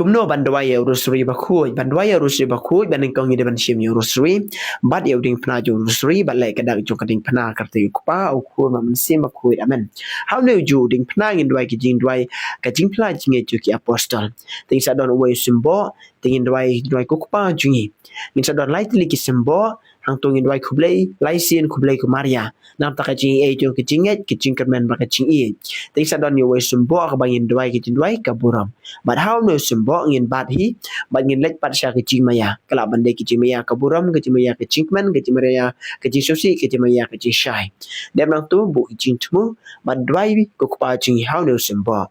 kumno bandwaya urusuri bakhuj bandwaya urusuri bakhuj banin kong ide ban shim urusuri bat yuding phna ju urusuri bat lai kadak ju kading phna karte kupa ukur mam sim bakhuj amen how no ju ding phna ngin dwai ki jing dwai ka jing phla jing ju ki apostol ting sa don we simbo ting dwai kupa jungi min sa don lai tili ki simbo hang tong dwai khublei lai sien khublei ku maria nam ta ka jing e ju ki jing kermen ba ka jing e ting sa don we simbo ka bangin dwai ki jing dwai ka buram but how no simbo ngin bat hi bat ngin lek pat sha ki jing maya kala bande ki jing maya ka buram ki jing maya ka jingmen ki jing maya ka jing sosi ki jing maya ka jing shai dem nang tu bu ki jing tmu bat dwai ko pa jing how no simbo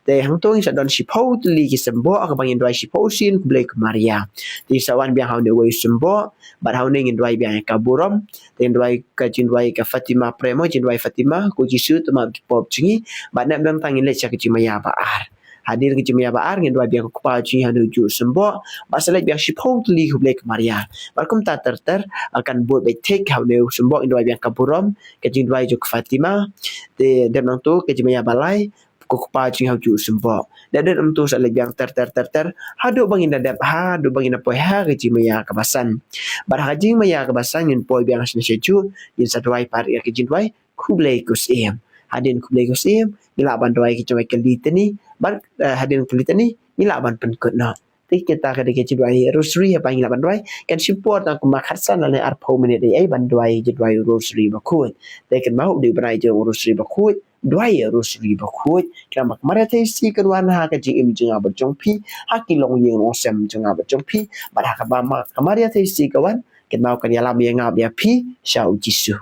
de hang tong sa don sipo li ki simbo ka bangin dwai sipo sin ku blek maria ti sa wan biang how no we simbo bat how ne ngin dwai biang ka buram ten dwai ka jing dwai ka fatima premo jing dwai fatima ko jisu tu ma pop jingi bat nam dang tangin lek sha ki jing maya ba ar hadir ke jemia ba ar ngin dua biang ku pa chi hanu ju sembo basale biang sipo li ku blek maria barkum ta ter akan buat be take how ne sembo in dua biang kapurom ke jing dua ju fatima de dem tu ke jemia balai ku pa chi hau ju sembo dan dem tu sale biang ter hadu bangin dadap hadu bangin apa ha ke jemia kabasan bar hajing maya kabasan ngin poi biang sne seju in satwai par ke jing dua ku blek kus em hadin ku blek kus em bila bandoi ki coba kelite ni ban hadin kelite ni ila ban penkut na ti kita ka deke jidwai rosary apa ila bandoi kan support aku makhatsan la ar pho minute ai bandoi jidwai rosary ba khut te kan mau di brai je rosary ba khut dwai rosary ba khut kan mak mara te si kan wan ha ka ji im jinga ba jong pi ha ki long yeng o sem jinga ba jong pi ba ha ka ba ma kamari te si ka wan kan mau kan ya lam ye ngap ya pi shau jisu